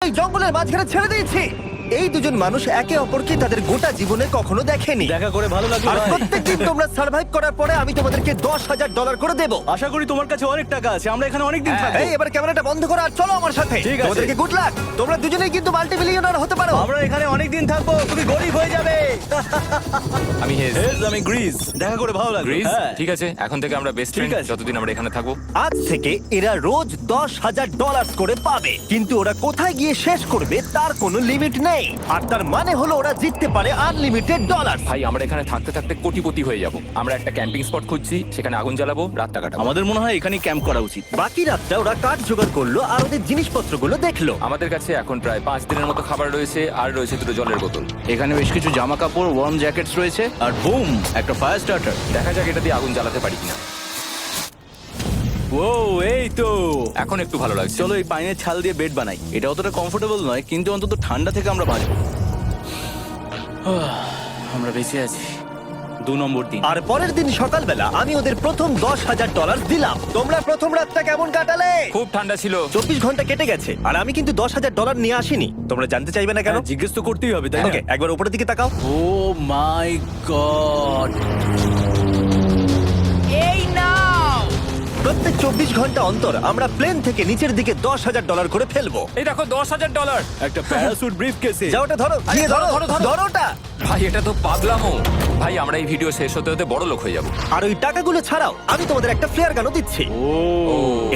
এই জঙ্গলের মাঝখানে ছেড়ে দিয়েছি। এই দুজন মানুষ একে অপরকে তাদের গোটা জীবনে কখনো দেখেনি। দেখা করে ভালো লাগলো আর ভাই। প্রত্যেকদিন তোমরা সার্ভাইভ করার পরে আমি তোমাদেরকে $10,000 করে দেবো। আশা করি তোমার কাছে অনেক টাকা আছে, আমরা এখানে অনেক দিন থাকবো। এই এবার ক্যামেরাটা বন্ধ করো আর চলো আমার সাথে। ঠিক আছে। তোমাদেরকে গুড লাক। তোমরা দুজনেই কিন্তু মাল্টিমিলিয়নার হতে পারো। আমরা এখানে অনেক দিন থাকবো, তুমি গরিব হয়ে যাবে। আমি হেজ। আমি গ্রিস, দেখা করে ভালো লাগলো। গ্রিস, হ্যাঁ। ঠিক আছে, এখন থেকে আমরা বেস্ট ঠিক ফ্রেন্ড আছে। যতদিন আমরা এখানে থাকবো। আজ থেকে এরা রোজ $10,000 করে পাবে, কিন্তু ওরা কোথায় গিয়ে শেষ করবে তার কোনো লিমিট নেই। আর তার মানে হলো ওরা জিততে পারে আনলিমিটেড ডলার। ভাই আমরা এখানে থাকতে থাকতে কোটিপতি হয়ে যাব। আমরা একটা ক্যাম্পিং স্পট খুঁজছি, সেখানে আগুন জ্বালাবো, রাতটা কাটাবো। আমাদের মনে হয় এখানে ক্যাম্প করা উচিত। বাকি রাতটা ওরা কাঠ জোগাড় করলো আর ওদের জিনিসপত্রগুলো দেখলো। আমাদের কাছে এখন প্রায় 5 দিনের মতো খাবার রয়েছে, আর রয়েছে 2 জলের বোতল। এখানে বেশ কিছু জামা কাপড়, ওয়ার্ম জ্যাকেটস রয়েছে, আর বুম, একটা ফায়ার স্টার্টার। দেখা যাক এটা দিয়ে আগুন জ্বালাতে পারি কিনা। ও, এই তো। এখন একটু ভালো লাগছে। চলো এই পাইনের ছাল দিয়ে বেড বানাই। এটা অতটা কমফোর্টেবল নয়, কিন্তু অন্তত ঠান্ডা থেকে আমরা বাঁচবো। আমরা বেঁচে আছি। 2 নম্বর দিন। আর পরের দিন সকালবেলা আমি ওদের প্রথম $10,000 দিলাম। তোমরা প্রথম রাতটা কেমন কাটালে? খুব ঠান্ডা ছিল। 24 ঘন্টা কেটে গেছে আর আমি কিন্তু $10,000 নিয়ে আসিনি। তোমরা জানতে চাইবে না কেন? হ্যাঁ, জিজ্ঞেস তো করতেই হবে, তাই না? ওকে, একবার উপরের দিকে তাকাও। ও মাই গড। প্রত্যেক 24 ঘন্টা অন্তর আমরা প্লেন থেকে নিচের দিকে $10,000 করে ফেলবো। এই দেখো $10,000। একটা প্যারাসুট ব্রিফকেসে। যাও ওটা ধরো, গিয়ে ধরো, ধরো ওটা। ভাই এটা তো পাগলামো। ভাই আমরা এই ভিডিও শেষ হতে হতে বড় লোক হয়ে যাব। আর ওই টাকাগুলো ছাড়াও আমি তোমাদের একটা ফ্লেয়ার গানও দিচ্ছি। ও,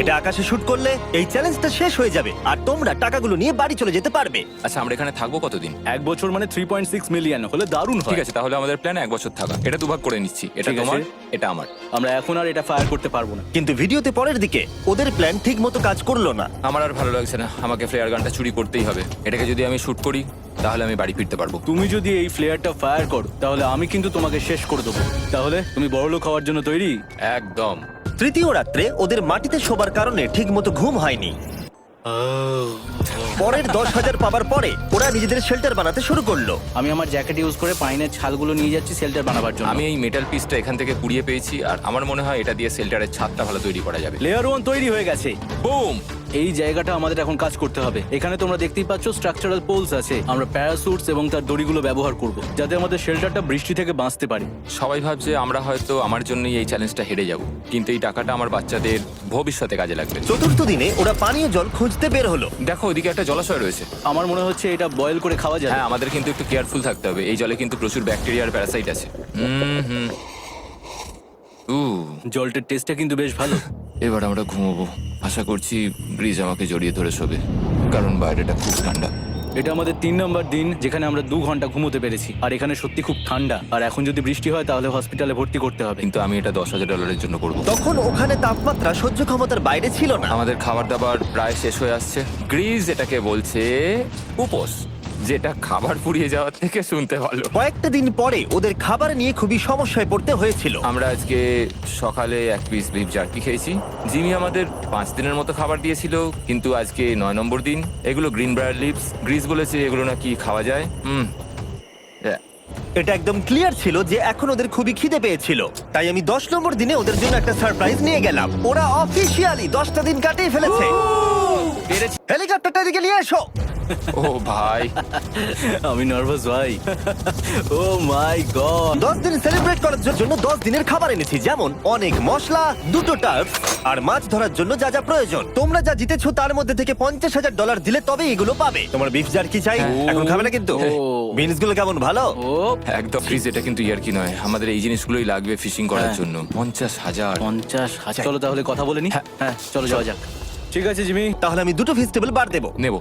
এটা আকাশে শুট করলে এই চ্যালেঞ্জটা শেষ হয়ে যাবে আর তোমরা টাকাগুলো নিয়ে বাড়ি চলে যেতে পারবে। আচ্ছা আমরা এখানে থাকবো কতদিন? 1 বছর মানে 3.6 মিলিয়ন হলে দারুণ হয়। ঠিক আছে, তাহলে আমাদের প্ল্যান 1 বছর থাকা। এটা দুভাগ করে নিচ্ছি, এটা ঠিক আছে। তোমার, এটা আমার। আমরা এখন আর এটা ফায়ার করতে পারবো না। কিন্তু ভিডিওতে পরের দিকে ওদের প্ল্যান ঠিক মতো কাজ করলো না। আমার আর ভালো লাগছে না, আমাকে ফ্লেয়ার গানটা চুরি করতেই হবে। এটাকে যদি আমি শুট করি তাহলে আমি বাড়ি ফিরতে পারবো। তুমি যদি এই ফ্লেয়ারটা ফায়ার করো তাহলে আমি কিন্তু তোমাকে শেষ করে দেবো। তাহলে তুমি বড়লোক হওয়ার জন্য তৈরি? একদম। তৃতীয় রাত্রে ওদের মাটিতে শোবার কারণে ঠিক মতো ঘুম হয়নি। পরের 10,000 পাবার পরে ওরা নিজেদের শেল্টার বানাতে শুরু করলো। আমি আমার জ্যাকেট ইউজ করে পাইনের ছালগুলো নিয়ে যাচ্ছি শেল্টার বানাবার জন্য। আমি এই মেটাল পিসটা এখান থেকে কুড়িয়ে পেয়েছি, আর আমার মনে হয় এটা দিয়ে শেল্টারের ছাদটা ভালো তৈরি করা যাবে। লেয়ার 1 তৈরি হয়ে গেছে। বুম! এই জায়গাটা আমাদের এখন কাজ করতে হবে। এখানে তোমরা দেখতেই পাচ্ছ স্ট্রাকচারাল পোলস আছে। আমরা প্যারাসুটস এবং তার দড়িগুলো ব্যবহার করব যাতে আমাদের শেল্টারটা বৃষ্টি থেকে বাঁচতে পারি। সবাই ভাবছে আমরা হয়তো আমার জন্যই এই চ্যালেঞ্জটা হেরে যাব, কিন্তু এই টাকাটা আমার বাচ্চাদের ভবিষ্যতে কাজে লাগবে। চতুর্থ দিনে ওরা পানীয় জল খুঁজতে বের হলো। দেখো ওইদিকে একটা জলাশয় রয়েছে। আমার মনে হচ্ছে এটা বয়েল করে খাওয়া যায়। হ্যাঁ, আমাদের কিন্তু একটু কেয়ারফুল থাকতে হবে। এই জলে কিন্তু প্রচুর ব্যাকটেরিয়া আর প্যারাসাইট আছে। হুম। জলটার টেস্টটা কিন্তু বেশ ভালো। এবার আমরা ঘুমোবো। আশা করছি ব্রিজ আমাকে জড়িয়ে ধরে শোবে, কারণ বাইরেটা খুব ঠান্ডা। এটা আমাদের 3 নম্বর দিন যেখানে আমরা 2 ঘন্টা ঘুমোতে পেরেছি। আর এখানে সত্যি খুব ঠান্ডা। আর এখন যদি বৃষ্টি হয় তাহলে হসপিটালে ভর্তি করতে হবে। কিন্তু আমি এটা $10,000 জন্য করবো। তখন ওখানে তাপমাত্রা সহ্য ক্ষমতার বাইরে ছিল না। আমাদের খাবার দাবার প্রায় শেষ হয়ে আসছে। গ্রিজ এটাকে বলছে উপোস, যেটা খাবার পুড়িয়ে যাওয়ার থেকে শুনতে ভালো। কয়েকটা দিন পরে ওদের খাবার নিয়ে খুবই সমস্যায় পড়তে হয়েছিল। আমরা আজকে সকালে 1 পিস বিফ জার্কি খেয়েছি। জিমি আমাদের 5 দিনের মতো খাবার দিয়েছিল, কিন্তু আজকে 9 নম্বর দিন। এগুলো গ্রিন ব্রায়ার লিভস। গ্রিজ বলেছে এগুলো নাকি খাওয়া যায়। এটা একদম ক্লিয়ার ছিল যে এখন ওদের খুবই খিদে পেয়েছিল। তাই আমি 10 নম্বর দিনে ওদের জন্য একটা সারপ্রাইজ নিয়ে গেলাম। ওরা অফিসিয়ালি 10টা দিন কাটিয়ে ফেলেছে। হেলিকপ্টারটা এদিকে নিয়ে এসো। ও ভাই, আমি নার্ভাস ভাই। ও মাই গড। 10 দিন সেলিব্রেট করার জন্য 10 দিনের খাবার এনেছি, যেমন অনেক মশলা, 2টো টার্ফ আর মাছ ধরার জন্য যা যা প্রয়োজন। তোমরা যা জিতেছো তার মধ্যে থেকে $50,000 দিলে তবে এগুলো পাবে। তোমার বিফ জার্কি চাই? এখন খাবে না কিন্তু। বিনস গুলো কেমন ভালো? ও একদম। ফ্রিজ এটা কিন্তু ইয়ার্কি নয়, আমাদের এই জিনিসগুলোই লাগবে ফিশিং করার হ্যাঁ। জন্য। 50,000। 50,000। চলো তাহলে কথা বলে নি। হ্যাঁ চলো যাওয়া যাক। ঠিক আছে জিমি, তাহলে আমি 2টো ভেজিটেবল বার দেবো। নেব।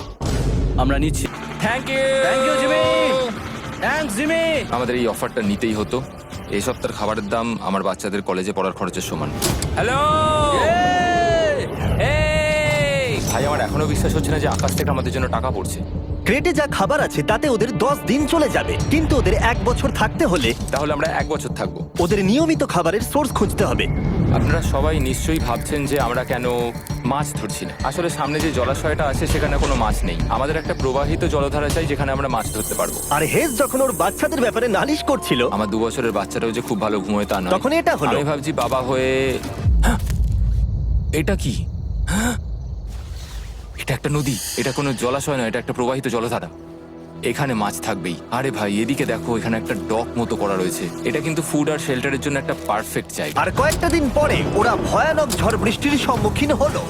আমরা নিচ্ছি। Thank you. Thank you Jimmy. Thanks Jimmy. আমাদের এই অফারটা নিতেই হতো। এই সপ্তাহের খাবারের দাম আমার বাচ্চাদের কলেজে পড়ার খরচের সমান। হ্যালো ভাই, আমার এখনো বিশ্বাস হচ্ছে না যে আকাশ থেকে আমাদের জন্য টাকা পড়ছে। ক্রেটে যা খাবার আছে তাতে ওদের 10 দিন চলে যাবে, কিন্তু ওদের 1 বছর থাকতে হলে তাহলে আমরা 1 বছর থাকবো। ওদের নিয়মিত খাবারের সোর্স খুঁজতে হবে। আপনারা সবাই নিশ্চয়ই ভাবছেন যে আমরা কেন মাছ ধরছি না। আসলে সামনে যে জলাশয়টা আছে সেখানে কোনো মাছ নেই। আমাদের একটা প্রবাহিত জলধারা চাই যেখানে আমরা মাছ ধরতে পারবো। আর হেজ যখন ওর বাচ্চাদের ব্যাপারে নালিশ করছিল, আমার 2 বছরের বাচ্চাটাও যে খুব ভালো ঘুমোয় তা নয়। তখন এটা হলো। আমি ভাবছি বাবা হয়ে এটা কি? এটা একটা নদী, এটা কোনো জলাশয় নয়, এটা একটা প্রবাহিত জলধারা। এখানে মাছ থাকবেই। আরে ভাই এদিকে দেখো, এখানে একটা ডক মতো করা রয়েছে। এটা কিন্তু ফুড আর শেল্টারের জন্য একটা পারফেক্ট জায়গা। আর কয়েকটা দিন পরে ওরা ভয়ানক ঝড় বৃষ্টির সম্মুখীন হলো।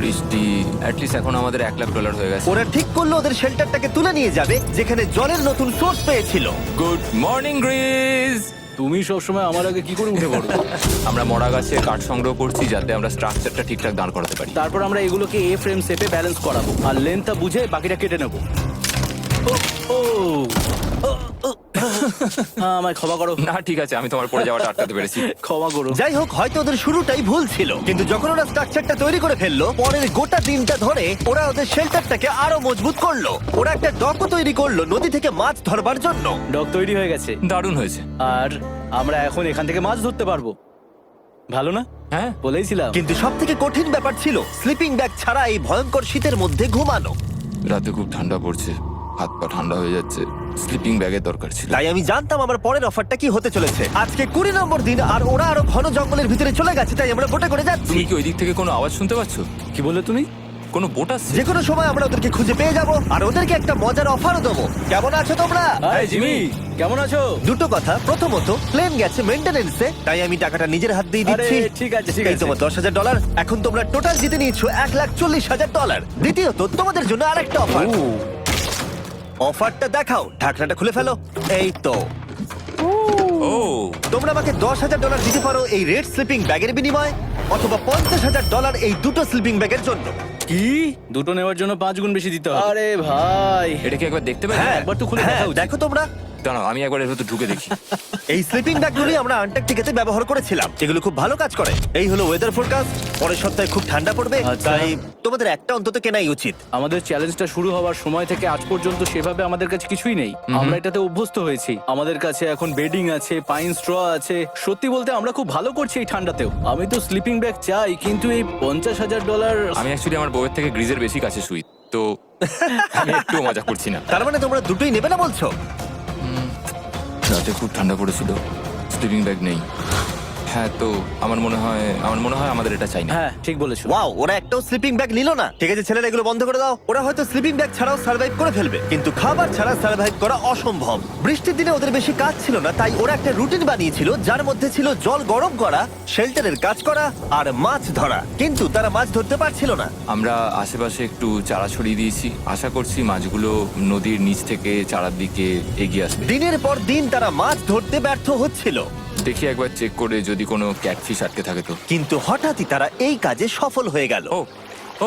বৃষ্টি অ্যাটলিস্ট এখন আমাদের $1,00,000 হয়ে গেছে। ওরা ঠিক করলো ওদের শেল্টারটাকে তুলে নিয়ে যাবে, যেখানে জলের নতুন সোর্স পেয়েছিল। Good morning Greece. তুমি সবসময় আমার আগে কি করে উঠে পড়ো? আমরা মরা গাছে কাঠ সংগ্রহ করছি যাতে আমরা স্ট্রাকচারটা ঠিকঠাক দাঁড় করাতে পারি। তারপর আমরা এগুলোকে এ ফ্রেম শেপে ব্যালেন্স করাবো আর লেন্থটা বুঝে বাকিটা কেটে নেবো। আমায় ক্ষমা করো। না ঠিক আছে, আমি তোমার পড়ে যাওয়াটা আটকাতে পেরেছি। ক্ষমা করো। যাই হোক, হয়তো ওদের শুরুটাই ভুল ছিল, কিন্তু যখন ওরা স্ট্রাকচারটা তৈরি করে ফেললো, পরের গোটা দিনটা ধরে ওরা ওদের শেল্টারটাকে আরো মজবুত করলো। ওরা একটা ডকও তৈরি করলো নদী থেকে মাছ ধরবার জন্য। ডক তৈরি হয়ে গেছে দারুণ হয়েছে। আর আমরা এখন এখান থেকে মাছ ধরতে পারবো। ভালো না? হ্যাঁ বলেইছিলাম। কিন্তু সব থেকে কঠিন ব্যাপার ছিল স্লিপিং ব্যাগ ছাড়া এই ভয়ঙ্কর শীতের মধ্যে ঘুমানো। রাতে খুব ঠান্ডা পড়ছে, হাত পা ঠান্ডা হয়ে যাচ্ছে, স্লিপিং ব্যাগের দরকার ছিল। তাই আমি জানতাম আমার পরের অফারটা কি হতে চলেছে। আজকে 20 নম্বর দিন আর ওরা আরো ঘন জঙ্গলের ভিতরে চলে গেছে, তাই আমরা বোটে করে যাচ্ছি। তুমি কি ওই দিক থেকে কোনো আওয়াজ শুনতে পাচ্ছ? কি বললে তুমি? কোনো বোট আসছে? যে কোনো সময় আমরা ওদেরকে খুঁজে পেয়ে যাব আর ওদেরকে একটা মজার অফারও দেবো। কেমন আছো তোমরা? হাই জিমি, কেমন আছো? দুটো কথা, প্রথমত প্লেন গেছে মেইনটেনেন্সে, তাই আমি টাকাটা নিজের হাত দিয়ে আরে দিচ্ছি। ঠিক আছে ঠিক এই আছে। তোমার $10,000। এখন তোমরা টোটাল জিতে নিয়েছো $1,40,000। দ্বিতীয়ত তোমাদের জন্য আরেকটা অফার। অফারটা দেখাও, ঢাকনাটা খুলে ফেলো। এই তো, ও তোমরা আমাকে $10,000 দিতে পারো এই রেড স্লিপিং ব্যাগের বিনিময়ে, অথবা $50,000 এই দুটো স্লিপিং ব্যাগের জন্য। কি? দুটো নেওয়ার জন্য 5 গুণ বেশি দিতে হবে? আরে ভাই, এটা কি একবার দেখতে পাই? হ্যাঁ, একবার তো খুলে হ্যাঁ, দেখা উচিত। দেখো তোমরা। দাঁড়াও আমি একবার এর ভেতর ঢুকে দেখি। এই স্লিপিং ব্যাগগুলি আমরা আন্টার্কটিকাতে ব্যবহার করেছিলাম, এগুলো খুব ভালো কাজ করে। এই হলো ওয়েদার ফোরকাস্ট, পরের সপ্তাহে খুব ঠান্ডা পড়বে, আচ্ছা। তাই তোমাদের একটা অন্তত কেনাই উচিত। আমাদের চ্যালেঞ্জটা শুরু হওয়ার সময় থেকে আজ পর্যন্ত সেভাবে আমাদের কাছে কিছুই নেই। আমরা এটাতে অভ্যস্ত হয়েছি। আমাদের কাছে এখন বেডিং আছে, পাইন স্ট্র আছে। সত্যি বলতে আমরা খুব ভালো করছি এই ঠান্ডাতেও। আমি তো স্লিপিং ব্যাগ চাই, কিন্তু এই $50,000। আমি অ্যাকচুয়ালি আমার বউয়ের থেকে গ্রিজের বেশি কাছে শুই, তো আমি একটু মজা করছি না। তার মানে তোমরা দুটোই নেবে না বলছো? রাতে খুব ঠান্ডা পড়েছিল, স্লিপিং ব্যাগ নেই। হ্যাঁ, তো আমার মনে হয় আমাদের এটা চাই না। হ্যাঁ ঠিক বলেছো। ওয়াও, ওরা একটাও স্লিপিং ব্যাগ নিল না। ঠিক আছে ছেলেরা, এগুলো বন্ধ করে দাও। ওরা হয়তো স্লিপিং ব্যাগ ছাড়াও সার্ভাইভ করে ফেলবে, কিন্তু খাবার ছাড়া সার্ভাইভ করা অসম্ভব। বৃষ্টির দিনে ওদের বেশি কাজ ছিল না, তাই ওরা একটা রুটিন বানিয়েছিল যার মধ্যে ছিল জল গরম করা, শেল্টারের কাজ করা আর মাছ ধরা। কিন্তু তারা মাছ ধরতে পারছিল না। আমরা আশেপাশে একটু চারা ছড়িয়ে দিয়েছি, আশা করছি মাছগুলো নদীর নিচ থেকে চারার দিকে এগিয়ে আসবে। দিনের পর দিন তারা মাছ ধরতে ব্যর্থ হচ্ছিল, দেখি একবার চেক করে যদি কোনো ক্যাটফিশ আটকে থাকে তো। কিন্তু হঠাৎই তারা এই কাজে সফল হয়ে গেল। ও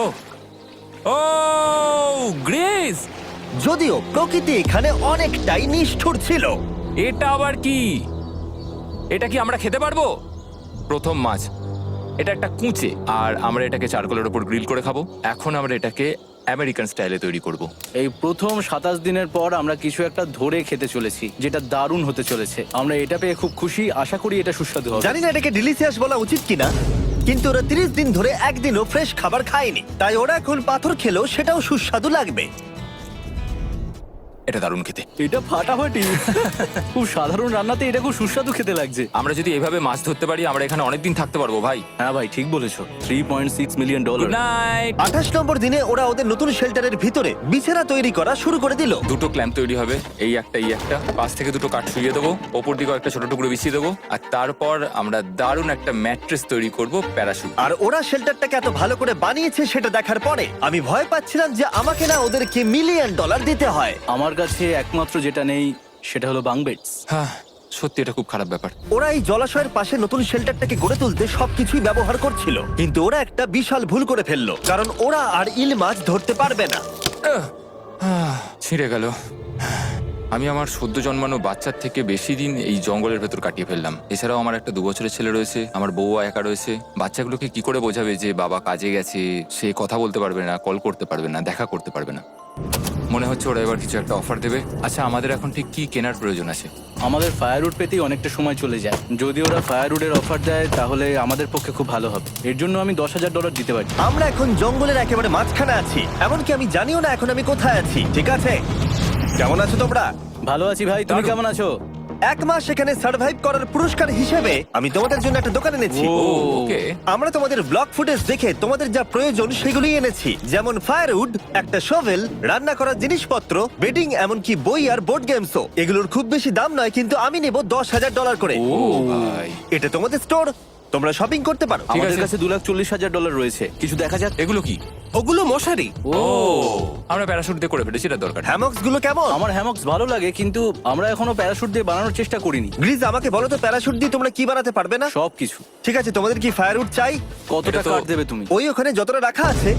ও ও গ্রেস, যদিও প্রকৃতি এখানে অনেকটাই নিষ্ঠুর ছিল। এটা আবার কি? এটা কি আমরা খেতে পারবো? প্রথম মাছ, এটা একটা কুঁচে, আর আমরা এটাকে চারকোলের ওপর গ্রিল করে খাবো। এখন আমরা এটাকে আমেরিকান স্টাইলে তৈরি করব। এই প্রথম 27 দিনের পর আমরা কিছু একটা ধরে খেতে চলেছি, যেটা দারুণ হতে চলেছে। আমরা এটা পেয়ে খুব খুশি, আশা করি এটা সুস্বাদু হবে। জানি না এটাকে ডিলিশিয়াস বলা উচিত কিনা, কিন্তু ওরা 30 দিন ধরে একদিনও ফ্রেশ খাবার খায়নি, তাই ওরা এখন পাথর খেলেও সেটাও সুস্বাদু লাগবে। এটা দারুণ খেতে। এটা ফাটাফাটি। খুব সাধারণ রান্নাতে এটা খুব সুস্বাদু খেতে লাগছে। আমরা যদি এভাবে মাছ ধরতে পারি, আমরা এখানে অনেকদিন থাকতে পারবো ভাই। হ্যাঁ ভাই ঠিক বলেছো। $3.6 মিলিয়ন। Good night. 28 নম্বর দিনে ওরা ওদের নতুন শেল্টারের ভিতরে বিছানা তৈরি করা শুরু করে দিল। দুটো ক্ল্যাম্প তৈরি হবে, এই একটা, পাশ থেকে দুটো কাঠ শুইয়ে দেবো, ওপর দিকে একটা ছোট টুকরো বিছিয়ে দেবো, আর তারপর আমরা দারুণ একটা ম্যাট্রেস তৈরি করব, প্যারাশুট। আর ওরা শেল্টারটাকে এত ভালো করে বানিয়েছে সেটা দেখার পরে আমি ভয় পাচ্ছিলাম যে আমাকে না ওদেরকে $1 মিলিয়ন দিতে হয়। আমার কাছে একমাত্র যেটা নেই সেটা হলো বাং বেডস। হ্যাঁ সত্যি এটা খুব খারাপ ব্যাপার। ওরা এই জলাশয়ের পাশে নতুন শেল্টারটাকে গড়ে তুলতে সবকিছুই ব্যবহার করছিল, কিন্তু ওরা একটা বিশাল ভুল করে ফেললো, কারণ ওরা আর ইল মাছ ধরতে পারবে না। ছিঁড়ে গেল। আমি আমার সদ্য জন্মানো বাচ্চার থেকে বেশি দিন এই জঙ্গলের ভেতর কাটিয়ে ফেললাম। এছাড়াও আমার একটা 2 বছরের ছেলে রয়েছে, আমার বউ একা রয়েছে। বাচ্চাগুলোকে কি করে বোঝাবে যে বাবা কাজে গেছে, সে কথা বলতে পারবে না, কল করতে পারবে না, দেখা করতে পারবে না। মনে হচ্ছে ওরা এবার কিছু একটা অফার দেবে। আচ্ছা, আমাদের এখন ঠিক কি কেনার প্রয়োজন আছে? আমাদের ফায়ারউড পেতেই অনেকটা সময় চলে যায়। যদি ওরা ফায়ারউডের অফার দেয় তাহলে আমাদের পক্ষে খুব ভালো হবে। এর জন্য আমি $10,000 দিতে পারি। আমরা এখন জঙ্গলের একেবারে মাঝখানে আছি, এমনকি আমি জানিও না এখন আমি কোথায় আছি। ঠিক আছে, কেমন আছো তোমরা? ভালো আছি ভাই, তুমি দারুণ। কেমন আছো? এক মাস এখানে সার্ভাইভ করার পুরস্কার হিসেবে আমি তোমাদের জন্য একটা দোকান এনেছি ও। ওকে আমরা তোমাদের ব্লগ ফুটেজ দেখে তোমাদের যা প্রয়োজন সেগুলি এনেছি, যেমন ফায়ারউড, একটা শোভেল, রান্না করার জিনিসপত্র, বেডিং, এমনকি বই আর বোর্ড গেমসও। এগুলোর খুব বেশি দাম নয়, কিন্তু আমি নেব $10,000 করে। ও ভাই, এটা তোমাদের স্টোর, তোমরা শপিং করতে পারো। ঠিক আমাদের আছে। কাছে $2,40,000 রয়েছে, কিছু দেখা যাক। এগুলো কি? ওগুলো মশারি। ও আমরা প্যারাশুট দিয়ে করে ফেলেছি, এটা দরকার নেই। হ্যামক্স গুলো কেমন? আমার হ্যামক্স ভালো লাগে, কিন্তু আমরা এখনো প্যারাশুট দিয়ে বানানোর চেষ্টা করিনি। গ্রিজ, আমাকে বলো তো, প্যারাশুট দিয়ে তোমরা কি বানাতে পারবে না? সবকিছু। ঠিক আছে, তোমাদের কি ফায়ারউড চাই? কতটা এটা তো- কাট দেবে তুমি? ওই ওখানে যতটা রাখা আছে।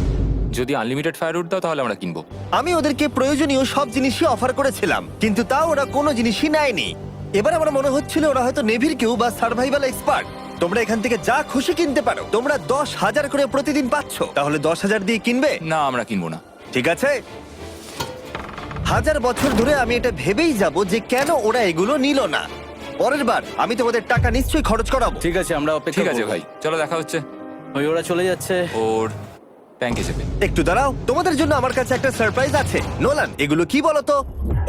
যদি আনলিমিটেড ফায়ারউড দাও তাহলে আমরা কিনবো। আমি ওদেরকে প্রয়োজনীয় সব জিনিসই অফার করেছিলাম, কিন্তু তাও ওরা কোনো জিনিসই নেয়নি। এবার আমার মনে হচ্ছিল ওরা হয়তো নেভির কেউ বা সার্ভাইভাল এক্সপার্ট। তোমরা এখান থেকে যা খুশি কিনতে পারো। তোমরা 10,000 করে প্রতিদিন পাচ্ছ, তাহলে 10,000 দিয়ে কিনবে? না, আমরা কিনবো না। ঠিক আছে। 1000 বছর ধরে আমি এটা ভেবেই যাব যে কেন ওরা এগুলো নিল না। পরের বার আমি তোমাদের টাকা নিশ্চয়ই খরচ করাবো। ঠিক আছে, আমরা অপেক্ষা ঠিক আছে করব। ভাই, চলো দেখা হচ্ছে। ওই ওরা চলে যাচ্ছে। ওর ব্যাংকে যাবে। একটু দাঁড়াও, তোমাদের জন্য আমার কাছে একটা সারপ্রাইজ আছে। নোলান, এগুলো কি বলো তো?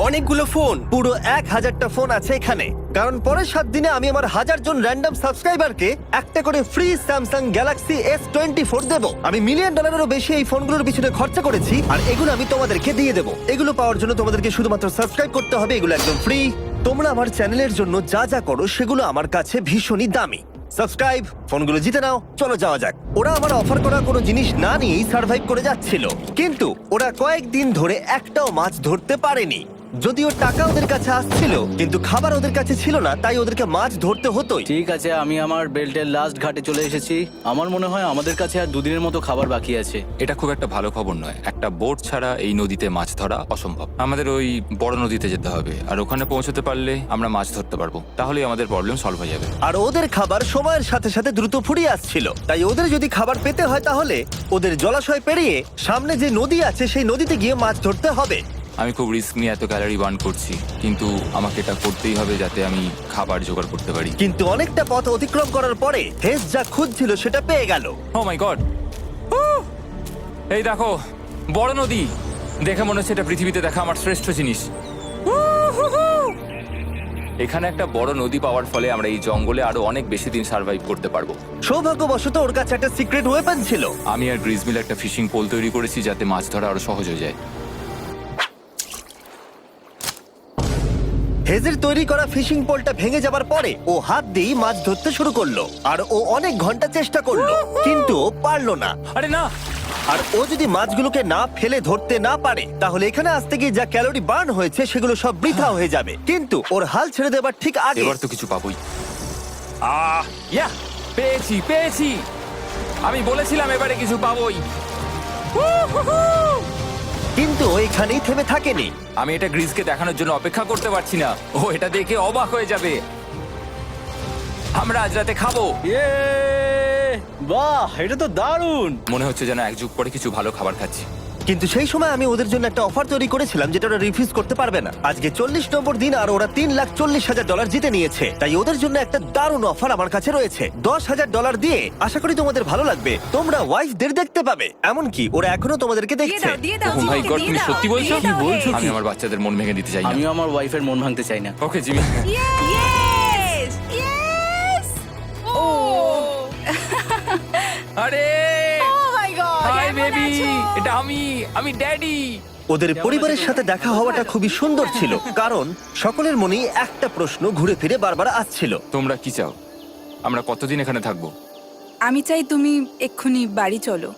অনেকগুলো ফোন। পুরো 1000টা ফোন আছে এখানে, কারণ পরের 7 দিনে আমি আমার 1000 জন র্যান্ডম সাবস্ক্রাইবারকে একটা করে ফ্রি স্যামসাং গ্যালাক্সি S24 দেবো। আমি $1 মিলিয়নেরও বেশি এই ফোনগুলোর পিছনে খরচা করেছি, আর এগুলো আমি তোমাদেরকে দিয়ে দেবো। এগুলো পাওয়ার জন্য তোমাদেরকে শুধুমাত্র সাবস্ক্রাইব করতে হবে, এগুলো একদম ফ্রি। তোমরা আমার চ্যানেলের জন্য যা যা করো সেগুলো আমার কাছে ভীষণই দামি। সাবস্ক্রাইব, ফোনগুলো জিতে নাও, চলো যাওয়া যাক। ওরা আমার অফার করা কোনো জিনিস না নিয়েই সার্ভাইভ করে যাচ্ছিল, কিন্তু ওরা কয়েকদিন ধরে একটাও মাছ ধরতে পারেনি। যদিও টাকা ওদের কাছে আসছিল, কিন্তু খাবার ওদের কাছে ছিল না, তাই ওদেরকে মাছ ধরতে হতোই। ঠিক আছে, আমি আমার বেল্টের লাস্ট ঘাটে চলে এসেছি। আমার মনে হয় আমাদের কাছে আর 2 দিনের মতো খাবার বাকি আছে। এটা খুব একটা ভালো খবর নয়। একটা বোট ছাড়া এই নদীতে মাছ ধরা অসম্ভব। আমাদের ওই বড় নদীতে যেতে হবে, আর ওখানে পৌঁছতে পারলে আমরা মাছ ধরতে পারবো। তাহলেই আমাদের প্রবলেম সলভ হয়ে যাবে। আর ওদের খাবার সময়ের সাথে সাথে দ্রুত ফুরিয়ে আসছিল, তাই ওদের যদি খাবার পেতে হয় তাহলে ওদের জলাশয় পেরিয়ে সামনে যে নদী আছে সেই নদীতে গিয়ে মাছ ধরতে হবে। আমি খুব রিস্ক নিয়ে এত ক্যালোরি বার্ন করছি, কিন্তু আমাকে এটা করতেই হবে যাতে আমি খাবার জোগাড় করতে পারি। কিন্তু অনেকটা পথ অতিক্রম করার পরে হেস যা খুঁজছিল সেটা পেয়ে গেল। ও মাই গড, এই দেখো বড় নদী। দেখে মনে হচ্ছে এটা পৃথিবীতে দেখা আমার শ্রেষ্ঠ জিনিস। এখানে একটা বড় নদী পাওয়ার ফলে আমরা এই জঙ্গলে আরো অনেক বেশি দিন সার্ভাইভ করতে পারবো। সৌভাগ্যবশত ওর কাছে একটা সিক্রেট ওয়েপন ছিল। আমি আর গ্রিজ মিলে একটা ফিশিং পোল তৈরি করেছি যাতে মাছ ধরা আরো সহজ হয়ে যায়। হেজের তৈরি করা ফিশিং পোলটা ভেঙে যাবার পরে ও হাত দিয়ে মাছ ধরতে শুরু করলো, আর ও অনেক ঘন্টা চেষ্টা করলো, কিন্তু ও পারলো না। আরে না, আর ও যদি মাছগুলোকে না ফেলে ধরতে না পারে তাহলে এখানে আসতে গিয়ে যা ক্যালোরি বার্ন হয়েছে সেগুলো সব বৃথা হয়ে যাবে। কিন্তু ওর হাল ছেড়ে দেবার ঠিক আগে এবার তো কিছু পাবোই। ইয়া, পেয়েছি পেয়েছি। আমি বলেছিলাম এবারে কিছু পাবোই। কিন্তু ও এখানেই থেমে থাকেনি। আমি এটা গ্রিজকে দেখানোর জন্য অপেক্ষা করতে পারছি না। ও এটা দেখে অবাক হয়ে যাবে। আমরা আজ রাতে খাবো। ইয়ে! বাহ, এটা তো দারুণ। মনে হচ্ছে যেন এক যুগ পরে কিছু ভালো খাবার খাচ্ছি। কিন্তু সেই সময় আমি ওদের জন্য একটা অফার তৈরি করেছিলাম যেটা ওরা রিফিউজ করতে পারবে না। আজকে 40 নম্বর দিন আর ওরা $3,40,000 জিতে নিয়েছে, তাই ওদের জন্য একটা দারুণ অফার আমার কাছে রয়েছে। $10,000 দিয়ে আশা করি তোমাদের ভালো লাগবে। তোমরা ওয়াইফদের দেখতে পাবে, এমনকি ওরা এখনো তোমাদেরকে দেখছে। ও মাই গড, তুমি সত্যি বলছো? কি বলছো? আমি আমার বাচ্চাদের মন ভেঙে দিতে চাই না। আমিও আমার ওয়াইফের মন ভাঙতে চাই না। Okay Jimmy. Yes! Yes! Oh! আরে Oh my God! হাই কেমন বেবি, আছো? এটা আমি ড্যাডি। ওদের পরিবারের সাথে দেখা হওয়াটা খুবই সুন্দর ছিল, কারণ সকলের মনেই একটা প্রশ্ন ঘুরে ফিরে বারবার আসছিল। তোমরা কি চাও? আমরা কতদিন এখানে থাকবো? আমি চাই তুমি এক্ষুনি বাড়ি চলো,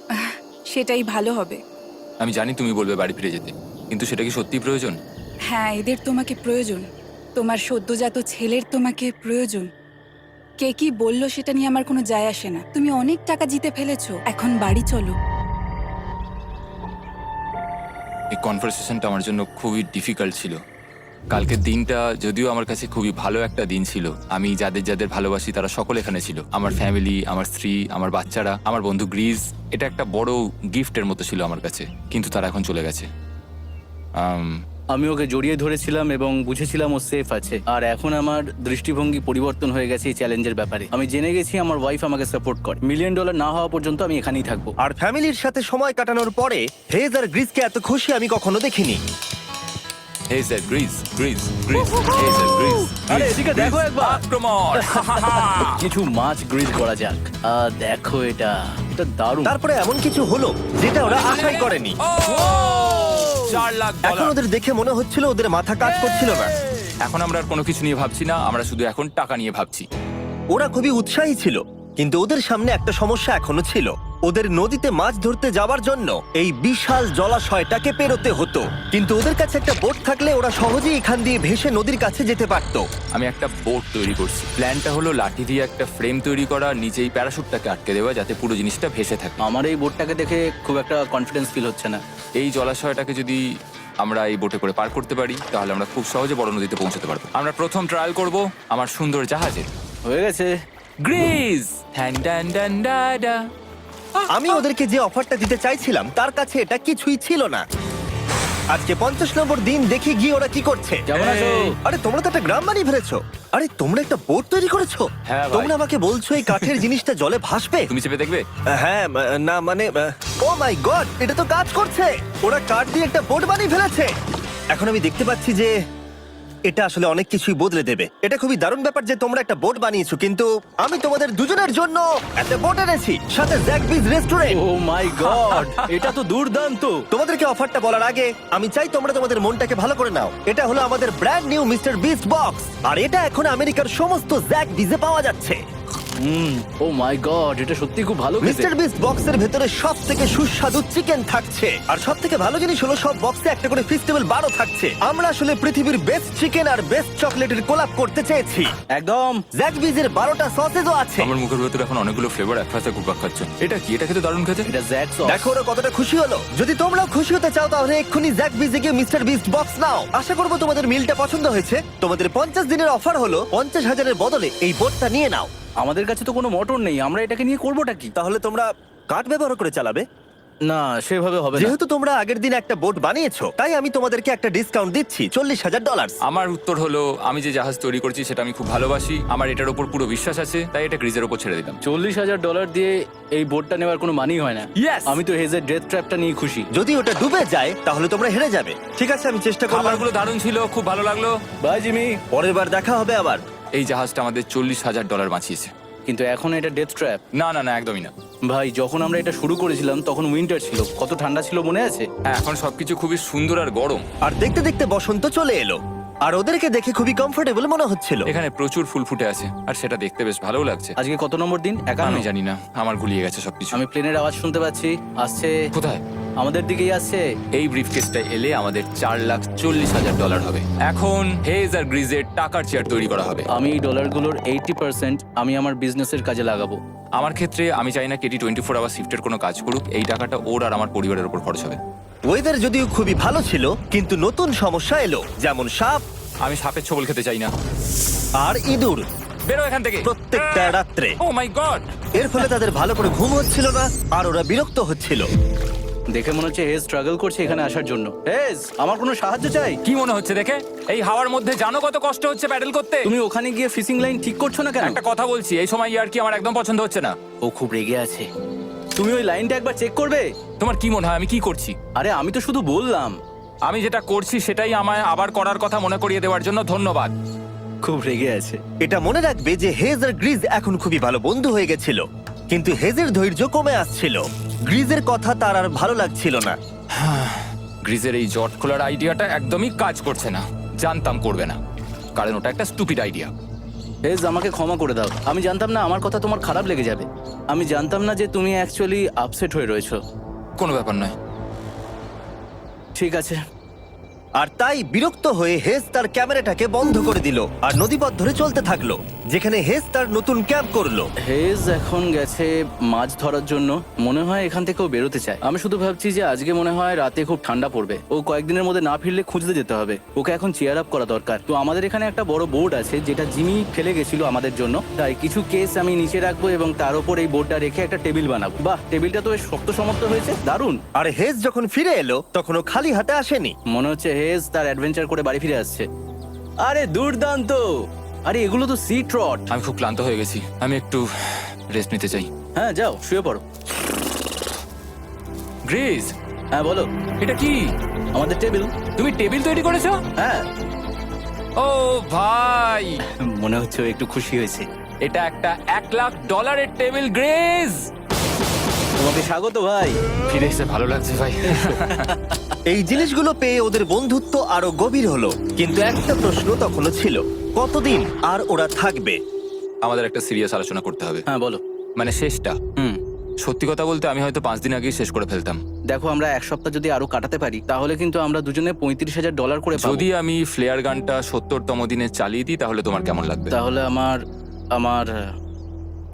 সেটাই ভালো হবে। আমি জানি তুমি বলবে বাড়ি ফিরে যেতে, কিন্তু সেটা কি সত্যি প্রয়োজন? হ্যাঁ, এদের তোমাকে প্রয়োজন। তোমার সদ্যজাত ছেলের তোমাকে প্রয়োজন। কে কি বললো সেটা নিয়ে আমার কোনো যায় আসে না। তুমি অনেক টাকা জিতে ফেলেছো, এখন বাড়ি চলো। এই কনভারসেশনটা আমার জন্য খুবই ডিফিকাল্ট ছিল। কালকের দিনটা যদিও আমার কাছে খুবই ভালো একটা দিন ছিল। আমি যাদের যাদের ভালোবাসি তারা সকলে এখানে ছিল। আমার ফ্যামিলি, আমার স্ত্রী, আমার বাচ্চারা, আমার বন্ধু গ্রিজ। এটা একটা বড় গিফটের মতো ছিল আমার কাছে, কিন্তু তারা এখন চলে গেছে। আমি ওকে জড়িয়ে ধরেছিলাম এবং বুঝেছিলাম ও সেফ আছে। আর এখন আমার দৃষ্টিভঙ্গি পরিবর্তন হয়ে গেছে এই চ্যালেঞ্জের ব্যাপারে। আমি জেনে গেছি আমার ওয়াইফ আমাকে সাপোর্ট করে। $1 মিলিয়ন না হওয়া পর্যন্ত আমি এখানেই থাকবো। আর ফ্যামিলির সাথে সময় কাটানোর পরে হেজ আর গ্রিসকে এত খুশি আমি কখনো দেখিনি। হেজার গ্রিজ গ্রিজ গ্রিজ হেজার গ্রিজ আরে এদিকে দেখো একবার। আক্রমণ কিছু মাছ গ্রিল করা যাক দেখো এটা দারুণ। তারপরে এমন কিছু হলো যেটা ওরা আশাই করেনি। 4 লাখ এখন ডলার ওদের দেখে মনে হচ্ছিল ওদের মাথা কাজ করছিল না। এখন আমরা আর কোনো কিছু নিয়ে ভাবছি না, আমরা শুধু এখন টাকা নিয়ে ভাবছি। ওরা খুবই উৎসাহী ছিল, কিন্তু ওদের সামনে একটা সমস্যা এখনো ছিল। ওদের নদীতে মাছ ধরতে যাওয়ার জন্য এই বিশাল জলাশয়টাকে পেরোতে হতো, কিন্তু ওদের কাছে একটা বোট থাকলে ওরা সহজেই এখান দিয়ে ভেসে নদীর কাছে যেতে পারতো। আমি একটা বোট তৈরি করছি। প্ল্যানটা হলো লাঠি দিয়ে একটা ফ্রেম তৈরি করা, নিচেই প্যারাশুটটাকে আটকে দেওয়া, যাতে পুরো জিনিসটা ভেসে থাকে। আমার এই বোটটাকে দেখে খুব একটা কনফিডেন্স ফিল হচ্ছে না। এই জলাশয়টাকে যদি আমরা এই বোটে করে পার করতে পারি, তাহলে আমরা খুব সহজে বড় নদীতে পৌঁছতে পারবো। আমরা প্রথম ট্রায়াল করব আমার সুন্দর জাহাজে। হয়ে গেছে। গ্রিজ ড্যান ড্যান ড্যান ডা ডা। আমি ওদেরকে যে অফারটা দিতে চাইছিলাম তার কাছে এটা কিছুই ছিল না। আজকে 50 নম্বর দিন, দেখি গিয়ে ওরা কি করছে। কেমন আছো? আরে তোমরা তো একটা গ্রাম বানিয়ে ফেলেছো। আরে তোমরা একটা বোট তৈরি করেছো? হ্যাঁ ভাই। তোমরা আমাকে বলছো এই কাঠের জিনিসটা জলে ভাসবে? তুমি চেপে দেখবে? হ্যাঁ, না মানে, ও মাই গড, এটা তো কাজ করছে। ওরা কাঠ দিয়ে একটা বোট বানিয়ে ফেলেছে। এখন আমি দেখতে পাচ্ছি যে এটা আসলে অনেক কিছুই বদলে দেবে। এটা খুবই দারুণ ব্যাপার যে তোমরা একটা বোট বানিয়েছো, কিন্তু আমি তোমাদের দুজনের জন্য একটা বোট এনেছি, সাথে জ্যাকবিজ রেস্টুরেন্ট। ও মাই গড, এটা তো দুর্দান্ত। তোমাদেরকে অফারটা বলার আগে আমি চাই তোমরা তোমাদের মনটাকে ভালো করে নাও। এটা হলো আমাদের brand new Mr Beast box, আর এটা এখন আমেরিকার সমস্ত জ্যাকবিজে পাওয়া যাচ্ছে। ও মাই গড, এটা সত্যি খুব ভালো খেতে। মিস্টার বিস্ট বক্সের ভেতরে সব থেকে সুস্বাদু চিকেন থাকছে, আর সব থেকে ভালো জিনিস হলো সব বক্সে একটা করে ফেস্টিভ্যাল বারও থাকছে। আমরা আসলে পৃথিবীর বেস্ট চিকেন আর বেস্ট চকলেটের কোলাপ করতে চেয়েছি। একদম। জ্যাকবিজের 12টা সসেজও আছে। আমার মুখের ভেতরে এখন অনেকগুলো ফ্লেভার একসাথে ঘুরপাক খাচ্ছে। এটা কি? এটা খেতে দারুণ খেতে। এটা জ্যাক সস। দেখো ওরা কতটা খুশি হলো। যদি তোমরাও খুশি হতে চাও তাহলে এক্ষুনি জ্যাকবিজে গিয়ে মিস্টার বিস্ট বক্স নাও। আশা করবো তোমাদের মিলটা পছন্দ হয়েছে। তোমাদের 50 দিনের অফার হলো 50,000-এর বদলে এই বোটটা নিয়ে নাও। আমাদের কাছে তো কোনো মোটর নেই, আমরা এটাকে নিয়ে করবোটা কি? তাহলে তোমরা কাঠ ব্যবহার করে চালাবে? না, সেভাবে হবে না। যেহেতু তোমরা আগের দিন একটা বোট বানিয়েছো, তাই আমি তোমাদেরকে একটা ডিসকাউন্ট দিচ্ছি, $40,000। আমার উত্তর হলো, আমি যে জাহাজ তৈরি করছি সেটা আমি খুব ভালোবাসি, আমার এটার উপর পুরো বিশ্বাস আছে, তাই এটা গ্রিজের উপর ছেড়ে দিলাম। $40,000 দিয়ে এই বোটটা নেওয়ার কোনো মানেই হয় না। Yes! আমি তো হেজের ডেথ ট্র্যাপটা নিয়ে খুশি। যদি ওটা ডুবে যায় তাহলে তোমরা হেরে যাবে। ঠিক আছে, আমি চেষ্টা করলাম। খাবারগুলো দারুণ ছিল, খুব ভালো লাগলো। Bye Jimmy. পরের বার দেখা হবে আবার। এই জাহাজটা আমাদের $40,000 বাঁচিয়েছে। কিন্তু এখন এটা ডেথ ট্র্যাপ। না না না, একদমই না। ভাই, যখন আমরা এটা শুরু করেছিলাম তখন উইন্টার ছিল, কত ঠান্ডা ছিল মনে আছে? হ্যাঁ, এখন সবকিছু খুবই সুন্দর আর গরম। আর দেখতে দেখতে বসন্ত চলে এলো, আর ওদেরকে দেখে খুবই কমফোর্টেবল মনে হচ্ছিল। এখানে প্রচুর ফুল ফুটে আছে, আর সেটা দেখতে বেশ ভালো লাগছে। আজকে কত নম্বর দিন? 51। আমি জানি না, আমার গুলিয়ে গেছে সবকিছু। আমি প্লেনের আওয়াজ শুনতে পাচ্ছি, আসছে। কোথায়? আমাদের দিকেই আসছে। এই ব্রিফকেসটা এলে আমাদের $4,40,000 হবে। এখন হেজ আর গ্রিজের টাকার চেয়ার তৈরি করা হবে। আমি এই ডলারগুলোর 80% আমি আমার বিজনেসের কাজে লাগাবো। আমার ক্ষেত্রে আমি চাই না কেটি 24 আওয়ার শিফটের কোনো কাজ করুক। এই টাকাটা ওর আর আমার পরিবারের উপর খরচ হবে। ওয়েদার যদিও খুবই ভালো ছিল, কিন্তু নতুন সমস্যা এলো, যেমন সাপ আমি সাপের ছোবল খেতে চাই না। আর ইঁদুর বেরো এখান থেকে প্রত্যেকটা রাত্রে। ও মাই গড! এর ফলে তাদের ভালো করে ঘুম হচ্ছিল না, আর ওরা বিরক্ত হচ্ছিল। দেখে মনে হচ্ছে হেজ স্ট্রাগল করছে এখানে আসার জন্য। হেজ, আমার কোনো সাহায্য চাই? কি মনে হচ্ছে দেখে? এই হাওয়ার মধ্যে জানো কত কষ্ট হচ্ছে প্যাডেল করতে? তুমি ওখানে গিয়ে ফিশিং লাইন ঠিক করছো না কেন? একটা কথা বলছি, এই সময় ইয়ার কি আমার একদম পছন্দ হচ্ছে না। ও খুব রেগে আছে। তুমি ওই লাইনটা একবার চেক করবে? তোমার কি মনে হয় আমি কি করছি? আরে আমি তো শুধু বললাম। আমি যেটা করছি সেটাই আমায় আবার করার কথা মনে করিয়ে দেওয়ার জন্য ধন্যবাদ। খুব রেগে আছে। এটা মনে রাখবে যে হেজ আর গ্রিজ এখন খুবই ভালো বন্ধু হয়ে গেছিল, কিন্তু হেজের ধৈর্য কমে আসছিল। গ্রিজের কথা তার আর ভালো লাগছিল না। গ্রিজের এই জট খোলার আইডিয়াটা একদমই কাজ করছে না। জানতাম করবে না, কারণ ওটা একটা স্টুপিড আইডিয়া। হেজ, আমাকে ক্ষমা করে দাও। আমি জানতাম না আমার কথা তোমার খারাপ লেগে যাবে। আমি জানতাম না যে তুমি অ্যাকচুয়ালি আপসেট হয়ে রয়েছো। কোনো ব্যাপার নয়। ঠিক আছে। আর তাই বিরক্ত হয়ে হেজ তার ক্যামেরাটাকে বন্ধ করে দিল আর নদীপথ ধরে চলতে থাকলো, যেখানে হেজ তার নতুন ক্যাম্প করলো। হেজ এখন গেছে মাছ ধরার জন্য। মনে হয় এখান থেকেও বেরোতে চায়। আমি শুধু ভাবছি যে আজকে মনে হয় রাতে খুব ঠান্ডা পড়বে। ও কয়েকদিনের মধ্যে না ফিরলে খুঁজতে যেতে হবে। ওকে এখন চেয়ার আপ করা দরকার। তো আমাদের এখানে একটা বড় বোর্ড আছে যেটা জিমি ফেলে গেছিল আমাদের জন্য। তাই কিছু কেস আমি নিচে রাখবো এবং তার উপর এই বোর্ডটা রেখে একটা টেবিল বানাবো। বাহ, টেবিলটা তো বেশ শক্ত সমর্থ হয়েছে, দারুণ। আর হেজ যখন ফিরে এলো তখন ও খালি হাতে আসেনি। মনে হচ্ছে হেজ তার অ্যাডভেঞ্চার করে বাড়ি ফিরে আসছে। আরে দুর্দান্ত! আরে এগুলো তো সি ট্রট। আমি খুব ক্লান্ত হয়ে গেছি, আমি একটু রেস্ট নিতে চাই। হ্যাঁ, যাও শুয়ে পড়ো। গ্রিজ, হ্যাঁ বলো। এটা কি? আমাদের টেবিল। তুমি টেবিল তৈরি করেছো? হ্যাঁ, ও ভাই, মনে হচ্ছে ও একটু খুশি হয়েছে। এটা একটা $1,00,000 টেবিল, গ্রেস। তোমাকে স্বাগত ভাই। ফিরে এসে ভালো লাগছে ভাই। এই জিনিসগুলো পেয়ে ওদের বন্ধুত্ব আরো গভীর হলো, কিন্তু একটা প্রশ্ন তখনও ছিল, কতদিন আর ওরা থাকবে? আমাদের একটা সিরিয়াস আলোচনা করতে হবে, হ্যাঁ বলো। মানে শেষটা। হুম, সত্যি কথা বলতে আমি হয়তো 5 দিন আগেই শেষ করে ফেলতাম। দেখো আমরা এক সপ্তাহ যদি আরো কাটাতে পারি তাহলে কিন্তু আমরা দুজনে $35,000 করে পাবো। যদি আমি ফ্লেয়ার গানটা 70তম দিনে চালিয়ে দিই তাহলে তোমার কেমন লাগবে? তাহলে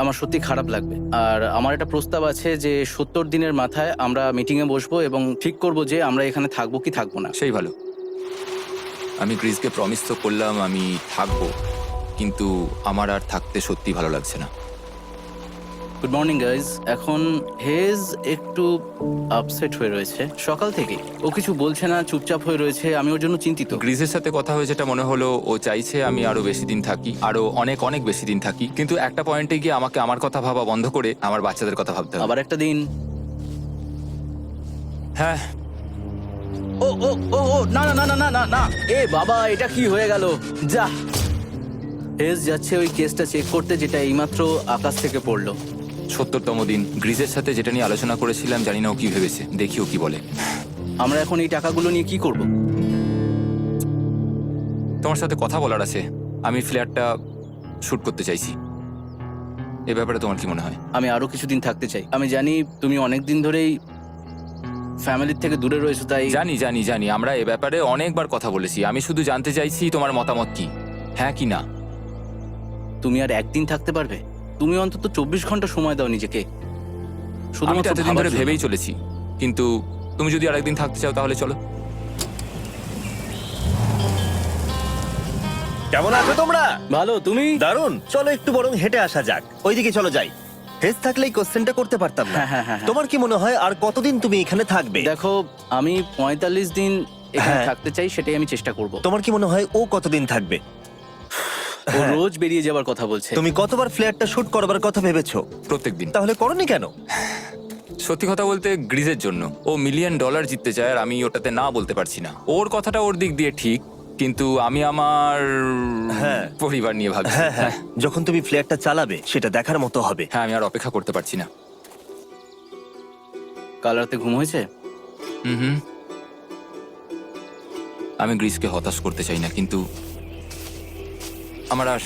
আমার সত্যি খারাপ লাগবে। আর আমার একটা প্রস্তাব আছে যে 70 দিনের মাথায় আমরা মিটিং এ বসবো এবং ঠিক করব যে আমরা এখানে থাকবো কি থাকবো না। সেই ভালো। আমি গ্রিসকে প্রমিস তো করলাম আমি থাকবো, কিন্তু আমার আর থাকতে সত্যি ভালো লাগছে না। Good morning guys. এখন হেজ একটু আপসেট হয়ে রয়েছে সকাল থেকে। ও কিছু বলছে না, চুপচাপ হয়ে রয়েছে। আমি ওর জন্য চিন্তিত। গ্রিসের সাথে কথা হয়ে যেটা মনে হলো, ও চাইছে আমি আরো বেশি দিন থাকি, আরো অনেক অনেক বেশি দিন থাকি, কিন্তু একটা পয়েন্টে গিয়ে আমাকে আমার কথা ভাবা বন্ধ করে আমার বাচ্চাদের কথা ভাবতে হবে। আবার একটা দিন। হ্যাঁ, ও ও ও ও না না না না না না না, এ বাবা, এটা কি হয়ে গেল? যা, হেজ যাচ্ছে ওই কেসটা চেক করতে যেটা এইমাত্র আকাশ থেকে পড়লো। 70তম দিন। গ্রিসের সাথে যেটা নিয়ে আলোচনা করেছিলাম, জানি না ও কি ভেবেছে, দেখি ও কি বলে। আমরা এখন এই টাকাগুলো নিয়ে কি করব? তোমার সাথে কথা বলার আছে। আমি ফ্ল্যাটটা শুট করতে চাইছি। এ ব্যাপারে তোমার কি মনে হয়? আমি আরো কিছুদিন থাকতে চাই। আমি জানি তুমি অনেক দিন ধরেই ফ্যামিলির থেকে দূরে রয়েছো, তাই জানি জানি জানি, আমরা এ ব্যাপারে অনেকবার কথা বলেছি। আমি শুধু জানতে চাইছি তোমার মতামত কি, হ্যাঁ কি না। তুমি আর একদিন থাকতে পারবে? তুমি অন্তত 24 ঘন্টা সময় দাও নিজেকে। আমি শুধুমাত্র তো এতদিন ভাবার ধরে জন্য। ভেবেই চলেছি, কিন্তু তুমি যদি আরেকদিন থাকতে চাও তাহলে চলো। কেমন আছো তোমরা? ভালো, তুমি? দারুণ। চলো একটু বরং হেঁটে আসা যাক, ওইদিকে চলো যাই। হেজ থাকলে এই কোশ্চেনটা করতে পারতাম না। হ্যাঁ, হ্যাঁ, হ্যাঁ, হ্যাঁ। তোমার কি মনে হয় আর কতদিন তুমি এখানে থাকবে? দেখো, আমি 45 দিন এখানে হ্যাঁ। থাকতে চাই, সেটাই আমি চেষ্টা করব। তোমার কি মনে হয় ও কতদিন থাকবে? ও রোজ বেরিয়ে যাবার কথা বলছে। তুমি কতবার ফ্ল্যাটটা শুট করবার কথা ভেবেছো? প্রত্যেকদিন। তাহলে করনি কেন? সত্যি কথা বলতে গ্রিজের জন্য। ও $1,000,000 জিততে চায় আর আমি ওটাতে না বলতে পারছি না। ওর কথাটা ওর দিক দিয়ে ঠিক, কিন্তু আমি আমার হ্যাঁ। পরিবার নিয়ে ভাবছি। হ্যাঁ হ্যাঁ, যখন তুমি ফ্ল্যাটটা চালাবে সেটা দেখার মতো হবে। হ্যাঁ, আমি আর অপেক্ষা করতে পারছি না। কাল রাতে ঘুম হয়েছে? হুম। আমি গ্রিসকে হতাশ করতে চাই না, কিন্তু আমার আর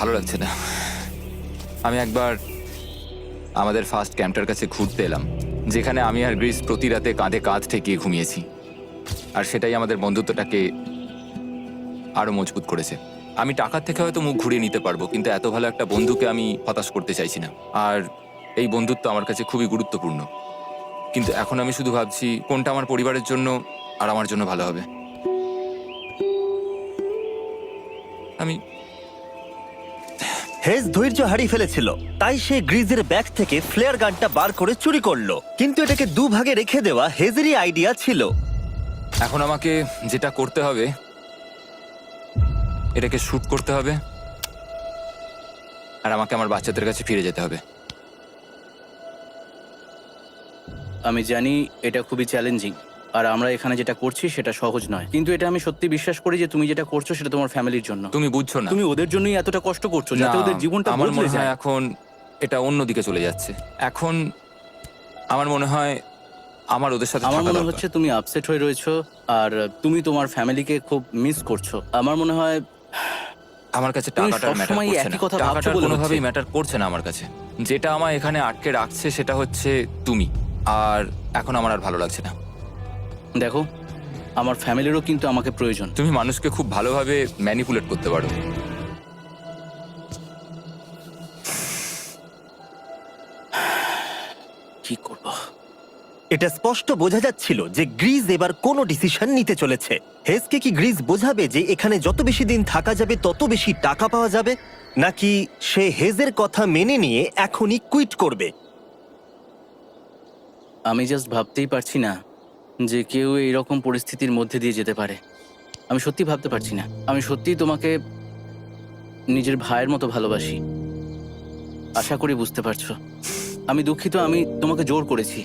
ভালো লাগছে না। আমি একবার আমাদের ফার্স্ট ক্যাম্পটার কাছে ঘুরতে এলাম, যেখানে আমি আর গ্রিস প্রতি রাতে কাঁধে কাঁধ ঠেকিয়ে ঘুমিয়েছি, আর সেটাই আমাদের বন্ধুত্বটাকে আরো মজবুত করেছে। আমি টাকার থেকে হয়তো মুখ ঘুরিয়ে নিতে পারবো, কিন্তু এত ভালো একটা বন্ধুকে আমি হতাশ করতে চাইছি না। আর এই বন্ধুত্ব আমার কাছে খুবই গুরুত্বপূর্ণ, কিন্তু এখন আমি শুধু ভাবছি কোনটা আমার পরিবারের জন্য আর আমার জন্য ভালো হবে। আমি হেজ ধৈর্য হারিয়ে ফেলেছিল, তাই সে গ্রিজের ব্যাগ থেকে ফ্লেয়ার গানটা বার করে চুরি করলো। কিন্তু এটাকে দুভাগে রেখে দেওয়া হেজেরই আইডিয়া ছিল। এখন আমাকে যেটা করতে হবে, এটাকে শুট করতে হবে, আর আমাকে আমার বাচ্চাদের কাছে ফিরে যেতে হবে। আমি জানি এটা খুবই চ্যালেঞ্জিং, আর আমরা এখানে যেটা করছি সেটা সহজ নয়, কিন্তু এটা আমি সত্যি বিশ্বাস করি যে তুমি যেটা করছো সেটা তোমার ফ্যামিলির জন্য। তুমি বুঝছো না, তুমি ওদের জন্যই এতটা কষ্ট করছো যাতে না, ওদের জীবনটা আমার বদলে মনে হয় যায়। এখন এটা অন্যদিকে চলে যাচ্ছে। এখন আমার মনে হয় আমার ওদের সাথে আমার থাকা মনে দরকার। হচ্ছে তুমি আপসেট হয়ে রয়েছো আর তুমি তোমার ফ্যামিলিকে খুব মিস করছো। আমার মনে হয় আমার কাছে তুমি টাকাটা ম্যাটার সবসময় করছে একই না। কথা ভাবছো টাকাটা বলে কোনোভাবেই হচ্ছে। ম্যাটার করছে না আমার কাছে। যেটা আমার এখানে আটকে রাখছে সেটা হচ্ছে তুমি, আর এখন আমার আর ভালো লাগছে না। দেখো, আমার ফ্যামিলিরও কিন্তু আমাকে প্রয়োজন। তুমি মানুষকে খুব ভালোভাবে ম্যানিপুলেট করতে পারো। কি করব? এটা স্পষ্ট বোঝা যাচ্ছিল যে গ্রিজ এবার কোনো ডিসিশন নিতে চলেছে। হেজকে কি গ্রিজ বোঝাবে যে এখানে যত বেশি দিন থাকা যাবে তত বেশি টাকা পাওয়া যাবে, নাকি সে হেজের কথা মেনে নিয়ে এখনই কুইট করবে? আমি জাস্ট ভাবতেই পারছি না যে কেউ এইরকম পরিস্থিতির মধ্যে দিয়ে যেতে পারে। আমি সত্যি ভাবতে পারছি না। আমি সত্যিই তোমাকে নিজের ভাইয়ের মতো ভালোবাসি। আশা করি বুঝতে পারছো। আমি দুঃখিত, আমি তোমাকে জোর করেছি।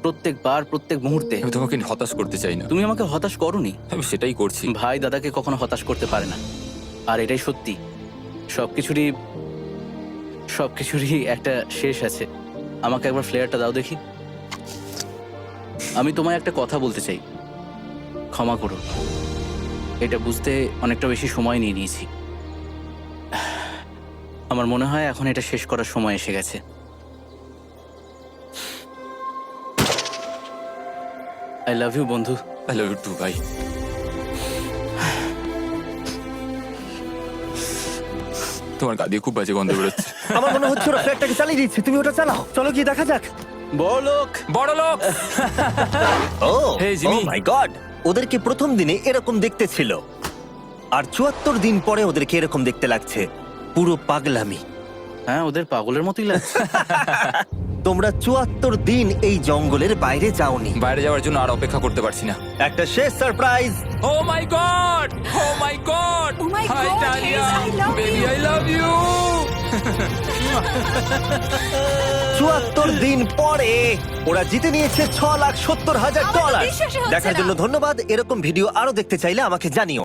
প্রত্যেকবার প্রত্যেক মুহূর্তে। আমি তোমাকে হতাশ করতে চাই না, তুমি আমাকে হতাশ করোনি। আমি সেটাই করছি। ভাই দাদাকে কখনো হতাশ করতে পারে না, আর এটাই সত্যি। সবকিছুরই একটা শেষ আছে। আমাকে একবার ফ্লেয়ারটা দাও দেখি। আমি তোমায় একটা কথা বলতে চাই, ক্ষমা করো, এটা বুঝতে অনেকটা বেশি সময় নিয়ে নিয়েছি। আমার মনে হয় এখন এটা শেষ করার সময় এসে গেছে। আই লাভ ইউ বন্ধু। আই লাভ ইউ টু ভাই। তোমার গা দিয়ে খুব বাজে গন্ধ বেরোচ্ছে। আমার মনে হচ্ছে ওরা ফ্ল্যাটটাকে চালিয়ে দিচ্ছে, তুমি ওটা চালাও। চলো গিয়ে দেখা যাক। বড়লোক। বড় লোক। ও Hey, Jimmy. মাই গড, ওদেরকে প্রথম দিনে এরকম দেখতে ছিল, আর ৭৪ দিন পরে ওদেরকে এরকম দেখতে লাগছে। পুরো পাগলামি। হ্যাঁ, ওদের পাগলের মতোই লাগছে। তোমরা ৭৪ দিন এই জঙ্গলের বাইরে যাওনি। বাইরে যাওয়ার জন্য আর অপেক্ষা করতে পারছি না। একটা শেষ surprise. Oh my God, oh my God, Oh my hi God, Talia, Hayes, I love baby you. I love you. ৭৪ দিন পরে ওরা জিতে নিয়েছে $৬,৭০,০০০। বিশ্বাসই হচ্ছে দেখার না। জন্য ধন্যবাদ। এরকম ভিডিও আরো দেখতে চাইলে আমাকে জানিও।